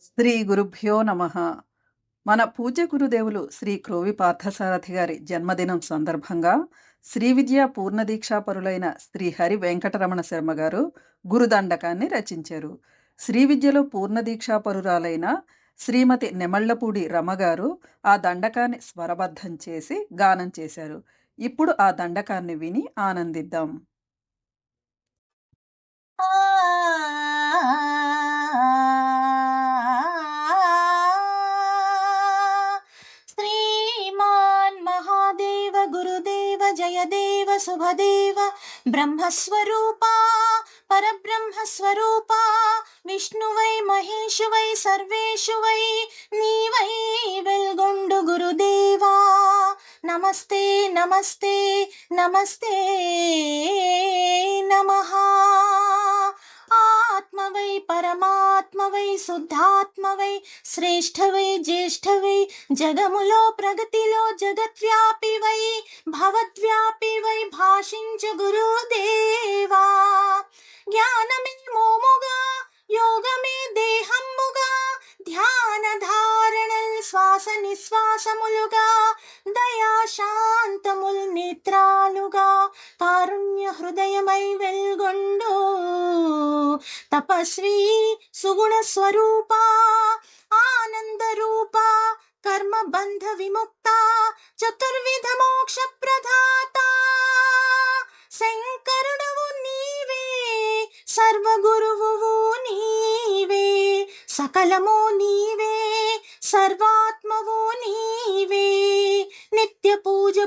శ్రీ గురుభ్యో నమః. మన పూజ్య గురుదేవులు శ్రీ క్రోవి పార్థసారథి గారి జన్మదినం సందర్భంగా శ్రీ విద్యా పూర్ణ దీక్షాపరులైన శ్రీ హరి వెంకటరమణ శర్మ గారు గురుదండకాన్ని రచించారు. శ్రీ విద్యలో పూర్ణ దీక్షాపరురాలైన శ్రీమతి నెమళ్లపూడి రమగారు ఆ దండకాన్ని స్వరబద్ధం చేసి గానం చేశారు. ఇప్పుడు ఆ దండకాన్ని విని ఆనందిద్దాం. श्रीमान् महादेव गुरुदेव जयदेव शुभदेव ब्रह्मस्वरूपा परब्रह्मस्वरूपा विष्णुवै महेशुवै सर्वेषु वै नीवै वेल्गొండు गुरुदेवा नमस्ते नमस्ते नमस्ते नमः आत्मवै परमात्मवै शुद्धात्मवै श्रेष्ठवै ज्येष्ठवै जगमुलो प्रगतिलो जगद्व्यापि वै भवद्व्यापि वै भाषिंचु गुरुदेवा ज्ञानमे मोमुगा యోగమే దేహముగా ధ్యాన ధారణల్ శ్వాస నిశ్వాసములుగా దయా శాంతముల్ నేత్రాలుగా కారుణ్య హృదయమై వెల్గొండు తపస్వి సుగుణ స్వరూప ఆనంద రూప కర్మ బంధ విముక్త చతుర్విధ మోక్ష ప్రదాత శంకరుడవు నీవే సర్వగురువు నీవే సకలము నీవే సర్వాత్మవు నీవే నిత్య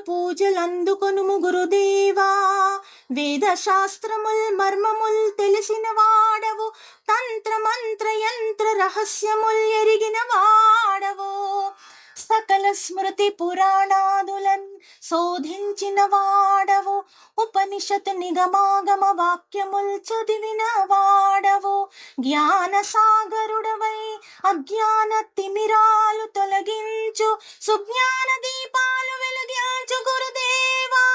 పూజలందుకొనుము గురుదేవా వేద శాస్త్రముల్ మర్మముల్ తెలిసిన వాడవు తంత్ర మంత్ర యంత్ర రహస్యముల్ ఎరిగిన వాడవు సకల స్మృతి పురాణాదులన్ శోధించిన వాడవు ఉపనిషత్ నిగమాగమ వాక్యముల్ చదివిన వాడవు జ్ఞాన సాగరుడవై అజ్ఞాన తిమిరాలు తొలగించు సుజ్ఞాన దీపాలు వెలిగించు గురుదేవా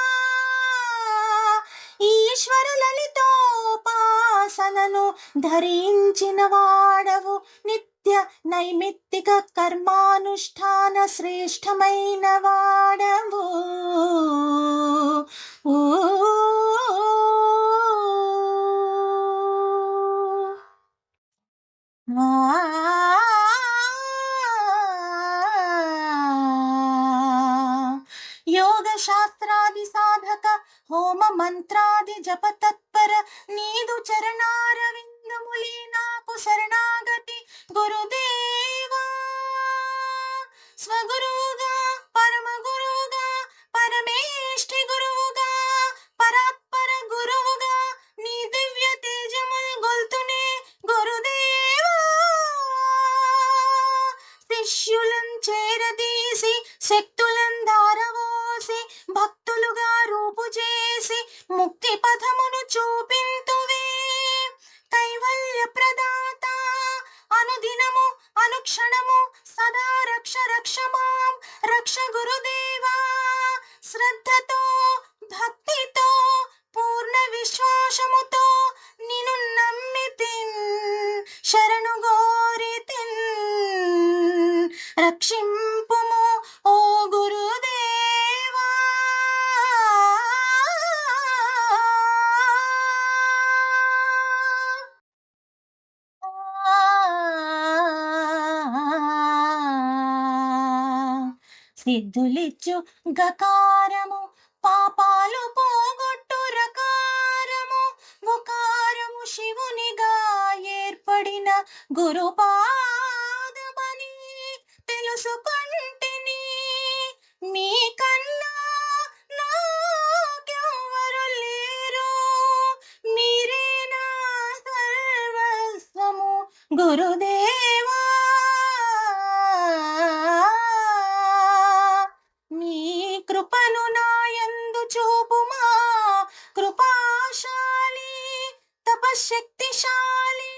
ఈశ్వర లలితోపాసనను ధరించిన వాడవు నిత్య నైమిత్తిక కర్మానుష్ఠాన శ్రేష్టమైన వాడవు ఓ యోగ శాస్త్రాది సాధక హోమ మంత్రాది జప తత్పర నీదు చరణారవిందములే నాకు శరణాగతి గురుదేవా స్వగురువుగా పరమ గురువుగా పరమేష్ఠి గురువుగా పరాత్పర గురువుగా నీ దివ్య తేజముల్ గొల్తునే గురుదేవా శిష్యులను చేరదీసి శక్తులను దారవోసి భక్తులుగా రూపు చేసి ముక్తి పథమును చూపింతువే కైవల్య ప్రదాత అనుదినము అనుక్షణము సదా రక్ష రక్షమాం రక్ష గురుదేవా శ్రద్ధతో భక్తితో పూర్ణ విశ్వాసముతో నిన్ను నమ్మితిన్ శరణు గోరితిన్ రక్షింపుము ఓ గురుదేవా సిద్ధులిచ్చు గకారము పాపాలు పోగొట్టు రకారము ఉకారము శివునిగా ఏర్పడిన గురుపాదమని తెలుసుకొంటిని మీ కన్నా నాకెవ్వరు లేరు మీరే నా సర్వస్వము గురుదేవా మీ కృపను నాయందు చూపుమా కృపాశాలి తపశక్తిశాలి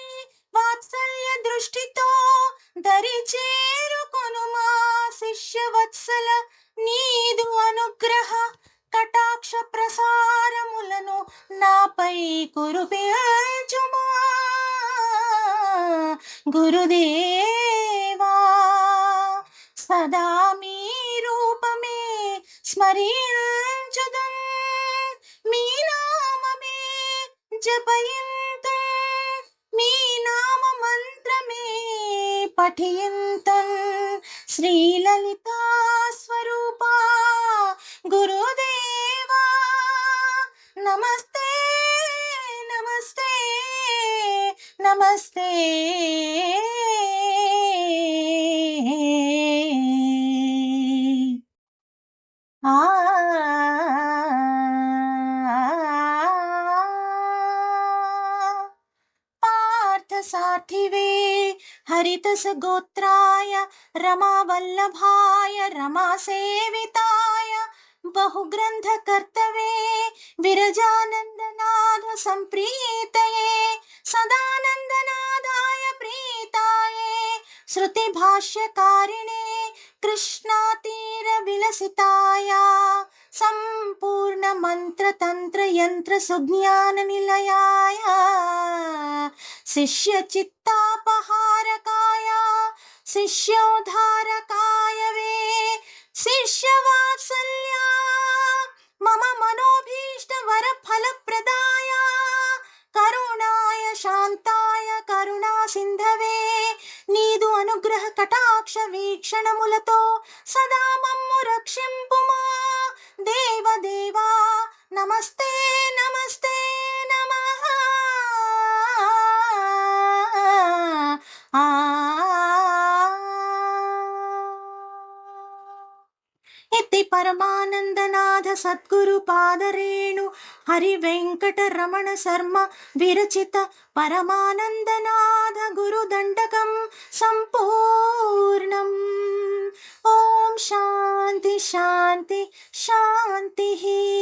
వాత్సల్య దృష్టితో దరి చేరుకొనుమా శిష్యవత్సల నీదు అనుగ్రహ కటాక్ష ప్రసారములను నాపై కురిపించుమా గురుదేవా సదా మీ రూపమే స్మరించుదుం, మీ నామమే జపయంతం, మీ నామ మంత్రమే పఠయంతం. శ్రీలలితా స్వరూపా గురుదేవా నమస్తే నమస్తే నమస్తే. ఆ पार्थसार्थिवे हरितसगोत्राय रमावल्लभाय रमासेविताय बहुग्रन्थकर्तवे विरजानन्दनाथ सम्प्रीतये सदानन्दनादाय प्रीताये श्रुतिभाष्यकारिणे कृष्णातीरविलसिताय संपूर्ण मंत्र तंत्र यंत्र सुज्ञान निलयाय शिष्य चित्तापहारकाय शिष्योद्धारकाय वे शिष्य वात्सल्य मम मनोभीष्ट वर फल प्रदाय करुणाय शांताय करुणा सिंधवे నీదు అనుగ్రహ కటాక్ష వీక్షణములతో సదా మమ్ము రక్షింపుమా దేవదేవా. నమస్తే నమస్తే నమః. ఆ इति परमानंदनाथ सद्गुरु पादरेणु हरि वेंकट रमण शर्मा विरचित परमानंदनाथ गुरु दंडकं संपूर्णम्. ओम शांति शांति शांति.